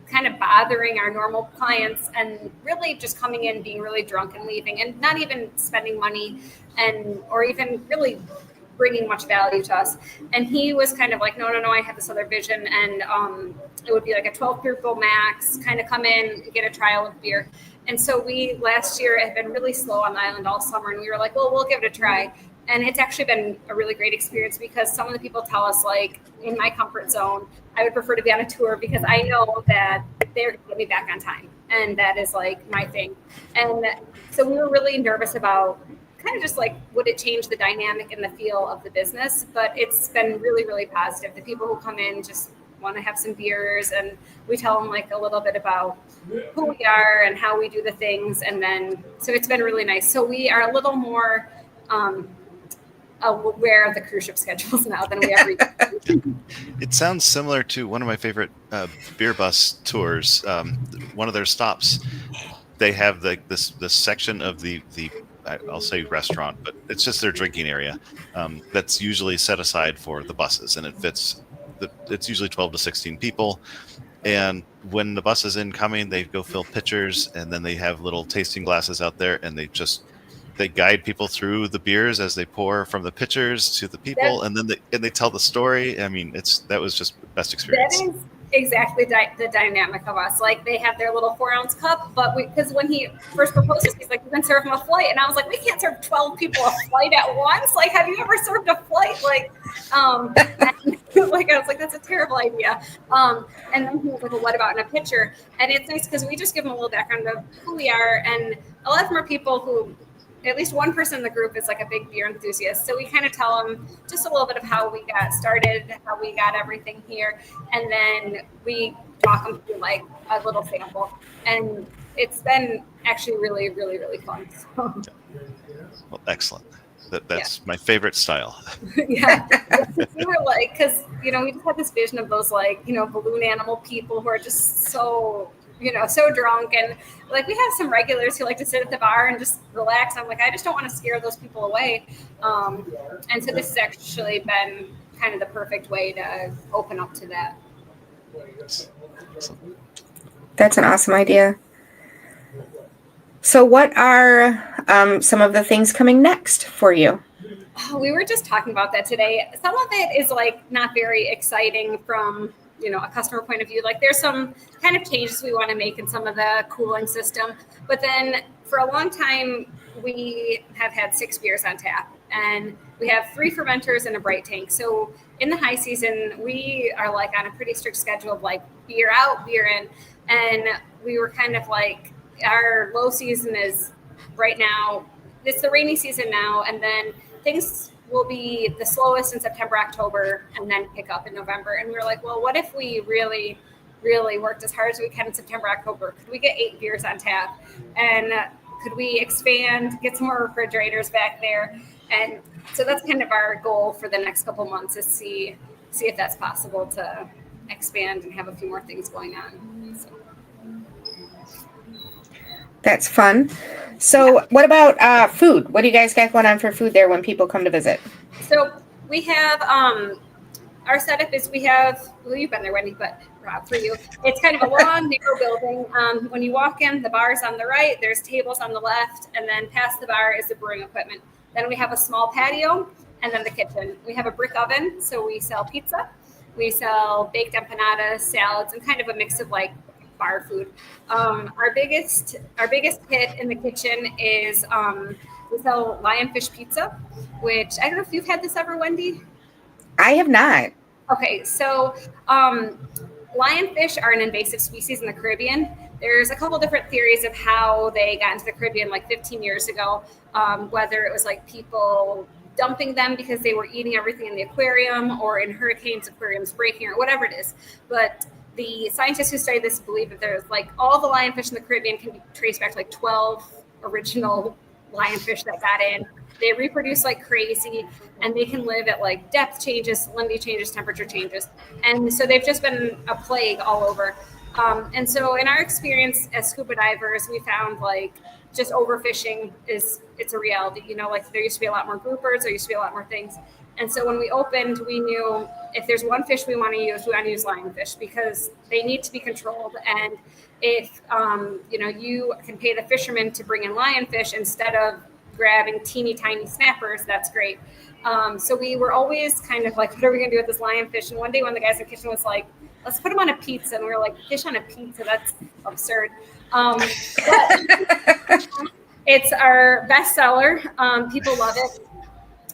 kind of bothering our normal clients and really just coming in, being really drunk and leaving and not even spending money or even really bringing much value to us. And he was kind of like, no, I have this other vision. And it would be like a 12 people max, kind of come in, get a trial of beer. And so we last year had been really slow on the island all summer. And we were like, well, we'll give it a try. And it's actually been a really great experience because some of the people tell us like in my comfort zone, I would prefer to be on a tour because I know that they're going to get me back on time. And that is like my thing. And so we were really nervous about kind of just like, would it change the dynamic and the feel of the business? But it's been really, really positive. The people who come in just want to have some beers, and we tell them like a little bit about who we are and how we do the things. And then, so it's been really nice. So we are a little more aware of the cruise ship schedules now than we ever used to. It sounds similar to one of my favorite beer bus tours. One of their stops, they have this section of the I'll say restaurant, but it's just their drinking area that's usually set aside for the buses, and it fits. It's usually 12 to 16 people. And when the bus is incoming, they go fill pitchers, and then they have little tasting glasses out there, and they guide people through the beers as they pour from the pitchers to the people, and then they tell the story. I mean, that was just the best experience. That is exactly the dynamic of us. Like they have their little 4-ounce cup, but because when he first proposed this, he's like, "We can serve them a flight," and I was like, "We can't serve 12 people a flight at once. Like, have you ever served a flight?" Like, Like I was like, that's a terrible idea. And then he was like, well, what about in a pitcher? And it's nice because we just give them a little background of who we are, and a lot of them are people who, at least one person in the group is like a big beer enthusiast. So we kind of tell them just a little bit of how we got started, how we got everything here, and then we talk them through like a little sample. And it's been actually really, really, really fun. So. Well, excellent. That's my favorite style. Yeah. We were like, because, we just had this vision of those like, balloon animal people who are just so, so drunk. And like, we have some regulars who like to sit at the bar and just relax. I'm like, I just don't want to scare those people away. And so this has actually been kind of the perfect way to open up to that. That's an awesome idea. So what are some of the things coming next for you? Oh, we were just talking about that today. Some of it is like not very exciting from, a customer point of view. Like there's some kind of changes we want to make in some of the cooling system. But then for a long time, we have had 6 beers on tap, and we have 3 fermenters and a bright tank. So in the high season, we are like on a pretty strict schedule of like beer out, beer in. And we were kind of like, our low season is right now. It's the rainy season now, and then things will be the slowest in September, October, and then pick up in November. And we were like, well, what if we really, really worked as hard as we can in September, October? Could we get 8 beers on tap? And could we expand, get some more refrigerators back there? And so that's kind of our goal for the next couple months, is see if that's possible to expand and have a few more things going on. So. That's fun. So what about food? What do you guys got going on for food there when people come to visit? So we have our setup is well, you've been there, Wendy, but Rob, for you, it's kind of a long, narrow building. When you walk in, the bar's on the right, there's tables on the left, and then past the bar is the brewing equipment. Then we have a small patio, and then the kitchen. We have a brick oven, so we sell pizza. We sell baked empanadas, salads, and kind of a mix of like bar food. Our biggest hit in the kitchen is we sell lionfish pizza, which I don't know if you've had this ever, Wendy. I have not. Okay, so lionfish are an invasive species in the Caribbean. There's a couple different theories of how they got into the Caribbean like 15 years ago, whether it was like people dumping them because they were eating everything in the aquarium, or in hurricanes, aquariums breaking, or whatever it is. But the scientists who study this believe that there's like all the lionfish in the Caribbean can be traced back to like 12 original lionfish that got in. They reproduce like crazy, and they can live at like depth changes, salinity changes, temperature changes. And so they've just been a plague all over. And so in our experience as scuba divers, we found like just overfishing it's a reality. Like there used to be a lot more groupers, there used to be a lot more things. And so when we opened, we knew if there's one fish we want to use lionfish, because they need to be controlled. And if, you can pay the fishermen to bring in lionfish instead of grabbing teeny tiny snappers, that's great. So we were always kind of like, what are we going to do with this lionfish? And one day, one of the guys in the kitchen was like, let's put them on a pizza. And we were like, fish on a pizza? That's absurd. But it's our bestseller. People love it.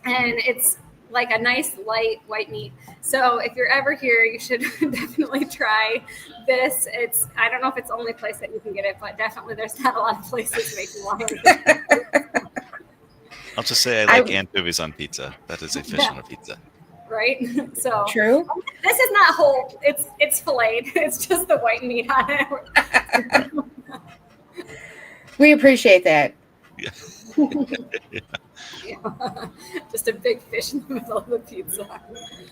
And it's like a nice light white meat. So if you're ever here, you should definitely try this. I don't know if it's the only place that you can get it, but definitely there's not a lot of places making lionfish. I'll just say I like anchovies on pizza. That is a fish on a pizza. Right? So True. This is not whole. It's filleted. It's just the white meat on it. We appreciate that. Yeah. Yeah. Just a big fish in the middle of the pizza.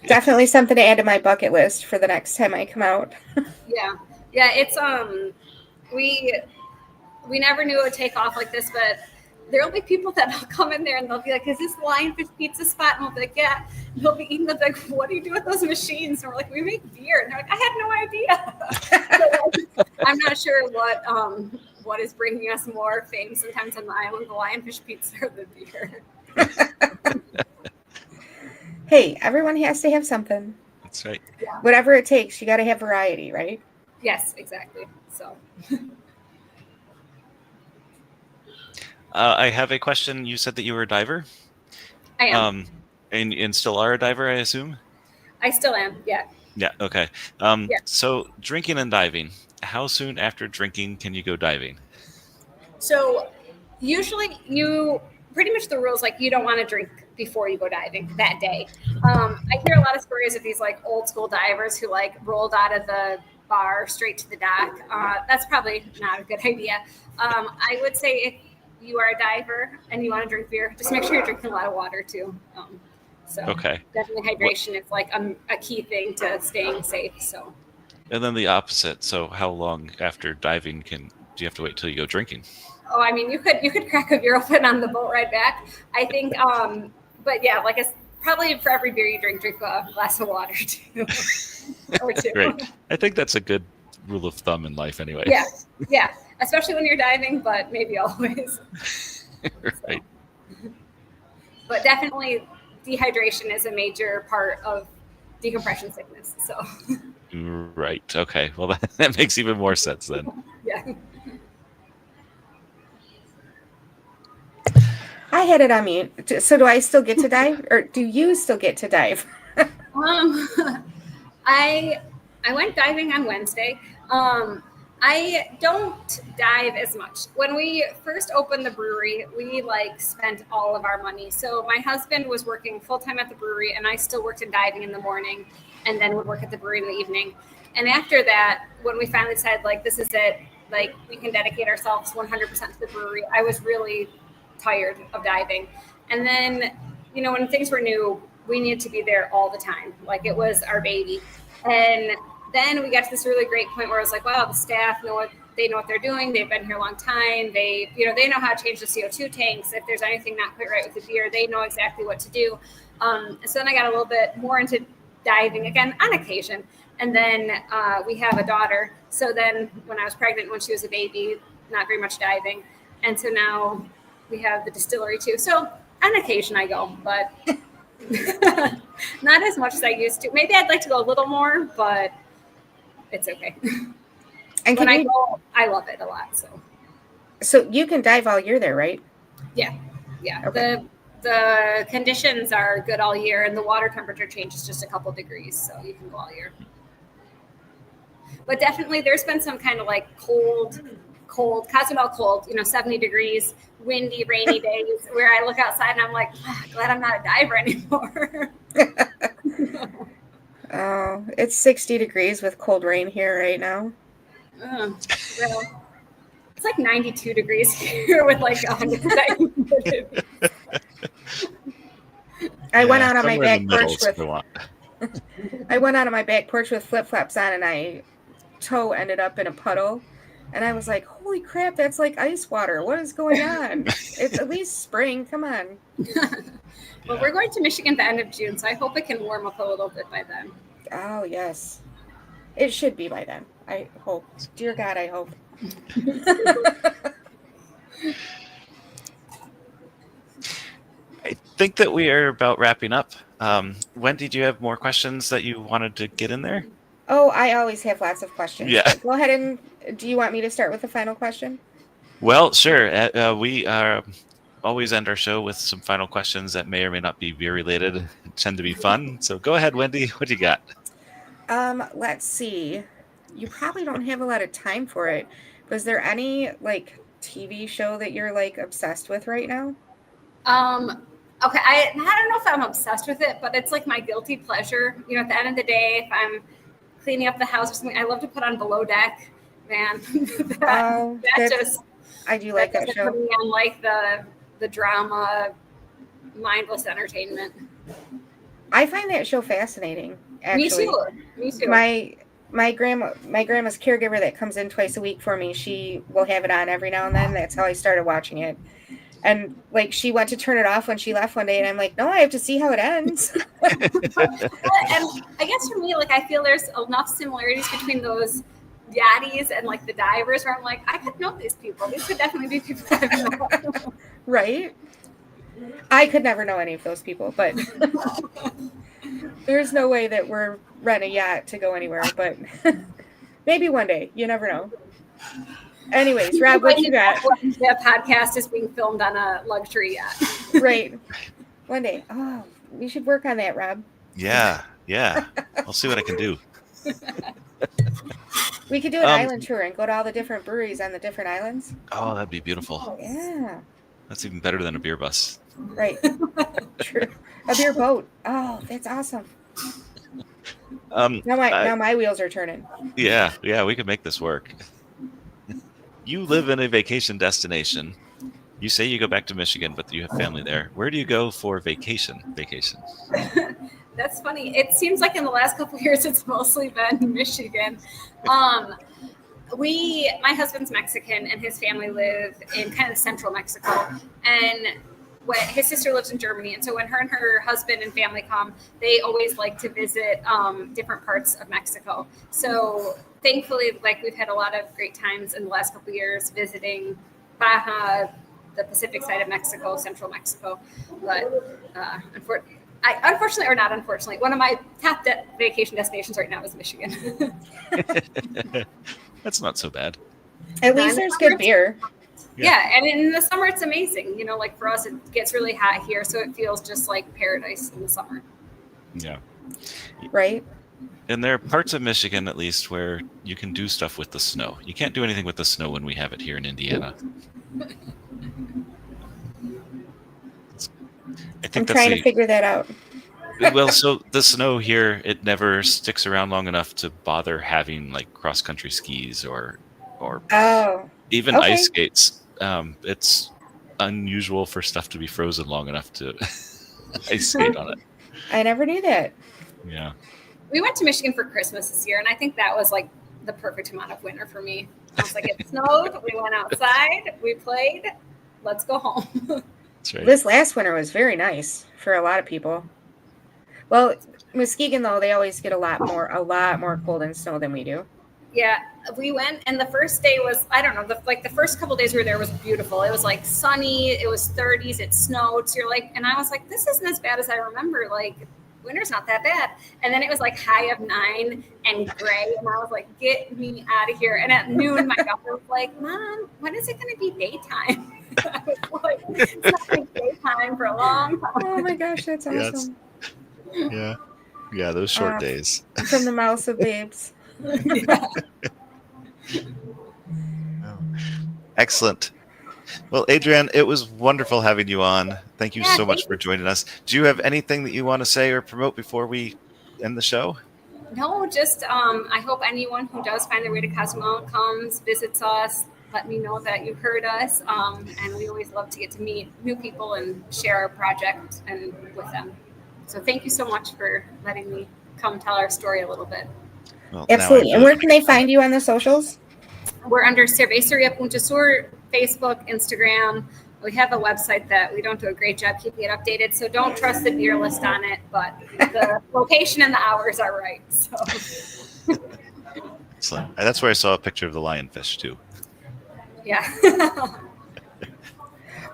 Definitely something to add to my bucket list for the next time I come out. Yeah. It's we never knew it would take off like this, but there'll be people that'll come in there and they'll be like, is this lionfish pizza spot? And we'll be like, yeah. And they'll be eating, they'll be like, what do you do with those machines? And we're like, we make beer. And they're like, I had no idea. So, I'm not sure what is bringing us more fame sometimes on the island, the lionfish pizza or the beer. Hey, everyone has to have something. That's right. Yeah. Whatever it takes, you got to have variety, right? Yes, exactly. So I have a question. You said that you were a diver. I am. And still are a diver, I assume? I still am. Yeah. Yeah. Okay. Yeah. So drinking and diving. How soon after drinking can you go diving? So usually you pretty much the rules like you don't want to drink before you go diving that day. I hear a lot of stories of these like old school divers who like rolled out of the bar straight to the dock. That's probably not a good idea. I would say if you are a diver and you want to drink beer, just make sure you're drinking a lot of water too. So Okay. definitely hydration is like a key thing to staying safe. So. And then the opposite. So how long after diving do you have to wait till you go drinking? Oh, I mean, you could crack a beer open on the boat ride back. I think, but yeah, like it's probably for every beer you drink a glass of water too, or two. Great. I think that's a good rule of thumb in life, anyway. Yeah, especially when you're diving, but maybe always. Right. But definitely, dehydration is a major part of decompression sickness. So. Right. Okay. Well, that makes even more sense then. Yeah. I had it on mute. So do I still get to dive, or do you still get to dive? I went diving on Wednesday. I don't dive as much. When we first opened the brewery, we like spent all of our money. So my husband was working full time at the brewery, and I still worked in diving in the morning, and then would work at the brewery in the evening. And after that, when we finally decided like this is it, like we can dedicate ourselves 100% to the brewery, I was really tired of diving. And then, you know, when things were new, we needed to be there all the time. Like it was our baby. And then we got to this really great point where I was like, wow, the staff know what they're doing. They've been here a long time. They know how to change the CO2 tanks. If there's anything not quite right with the beer, they know exactly what to do. So then I got a little bit more into diving again on occasion. And then we have a daughter. So then when I was pregnant, when she was a baby, not very much diving. And so now we have the distillery too. So on occasion I go, but not as much as I used to. Maybe I'd like to go a little more, but it's okay. And when I go, I love it a lot. So you can dive all year there, right? Yeah. Okay. The conditions are good all year, and the water temperature changes just a couple degrees, so you can go all year. But definitely, there's been some kind of like cold, Cozumel cold, 70 degrees, windy, rainy days where I look outside and I'm like, glad I'm not a diver anymore. Oh, it's 60 degrees with cold rain here right now. Well, it's like 92 degrees here with like 100% humidity. I went out on my somewhere back in the middle porch is what we want. I went out on my back porch with flip-flops on, and my toe ended up in a puddle. And I was like, holy crap, that's like ice water. What is going on? It's at least spring. Come on. Well, we're going to Michigan the end of June, so I hope it can warm up a little bit by then. Oh, yes. It should be by then. I hope. Dear God, I hope. I think that we are about wrapping up. Wendy, do you have more questions that you wanted to get in there? Oh, I always have lots of questions. Yeah. Go ahead and do you want me to start with the final question? Well, sure. We always end our show with some final questions that may or may not be beer related. Tend to be fun. So go ahead, Wendy. What do you got? Let's see. You probably don't have a lot of time for it. Was there any like TV show that you're like obsessed with right now? Okay, I don't know if I'm obsessed with it, but it's like my guilty pleasure. At the end of the day, if I'm cleaning up the house or something, I love to put on Below Deck. Man, I do like that show. Put me on like the drama, mindless entertainment. I find that show fascinating. Actually, me too. My grandma's caregiver that comes in twice a week for me, she will have it on every now and then. That's how I started watching it. And like she went to turn it off when she left one day, and I'm like, no, I have to see how it ends. And I guess for me, like I feel there's enough similarities between those yachties and like the divers where I'm like, I could know these people. These could definitely be people I've known. Right? I could never know any of those people, but there's no way that we're renting a yacht to go anywhere, but maybe one day. You never know. Anyways, Rob, what you got? The podcast is being filmed on a luxury yacht. Right. One day. Oh, we should work on that, Rob. Yeah. Yeah, I'll see what I can do. We could do an island tour and go to all the different breweries on the different islands. Oh, that'd be beautiful. Yeah. That's even better than a beer bus. Right. True. A beer boat. Oh, that's awesome. Now my wheels are turning. Yeah, we could make this work. You live in a vacation destination. You say you go back to Michigan, but you have family there. Where do you go for vacation? That's funny. It seems like in the last couple of years, it's mostly been Michigan. My husband's Mexican and his family live in kind of central Mexico. And his sister lives in Germany. And so when her and her husband and family come, they always like to visit different parts of Mexico. So thankfully, like we've had a lot of great times in the last couple of years visiting Baja, the Pacific side of Mexico, central Mexico. But unfortunately, or not unfortunately, one of my top vacation destinations right now is Michigan. That's not so bad. At least there's good beer. Yeah, and in the summer it's amazing. You know, like for us, it gets really hot here, so it feels just like paradise in the summer. Yeah. Right. And there are parts of Michigan, at least, where you can do stuff with the snow. You can't do anything with the snow when we have it here in Indiana. I'm trying to figure that out. Well, so the snow here, it never sticks around long enough to bother having like cross-country skis or even ice skates. It's unusual for stuff to be frozen long enough to ice skate on it. I never knew that. Yeah. We went to Michigan for Christmas this year, and I think that was like the perfect amount of winter for me. I was like, it snowed, we went outside, we played, let's go home. That's right. This last winter was very nice for a lot of people. Well, Muskegon, though, they always get a lot more cold and snow than we do. Yeah, we went, and the first day was, I don't know, the first couple days we were there was beautiful. It was like sunny, it was 30s, it snowed. So you're like, and I was like, this isn't as bad as I remember. Like, winter's not that bad. And then it was like high of 9 and gray, and I was like, get me out of here. And at noon, my daughter was like, Mom, when is it going to be daytime? I was like, it's not like daytime for a long time. Oh my gosh, that's awesome. Yes. Yeah, those short days. From the mouths of babes. Excellent. Well, Adrienne, it was wonderful having you on. Thank you so much for joining us. Do you have anything that you want to say or promote before we end the show? No, just I hope anyone who does find their way to Cozumel comes, visits us, let me know that you heard us. And we always love to get to meet new people and share our project and with them. So thank you so much for letting me come tell our story a little bit. Well, absolutely. And where can they find you on the socials? We're under Cerveceria Punta Sur, Facebook, Instagram. We have a website that we don't do a great job keeping it updated, so don't trust the beer list on it, but the location and the hours are right. So. Excellent. That's where I saw a picture of the lionfish, too. Yeah.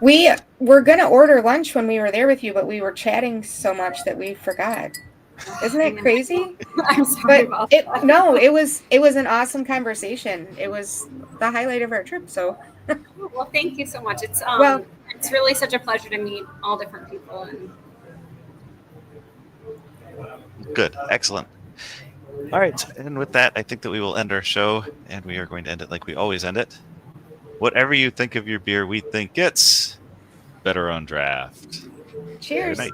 We were going to order lunch when we were there with you, but we were chatting so much that we forgot. Isn't that crazy? I'm sorry about that. No, it was an awesome conversation. It was the highlight of our trip. So, well, thank you so much. It's it's really such a pleasure to meet all different people. And good, excellent. All right, and with that, I think that we will end our show, and we are going to end it like we always end it. Whatever you think of your beer, we think it's better on draft. Cheers. Good night.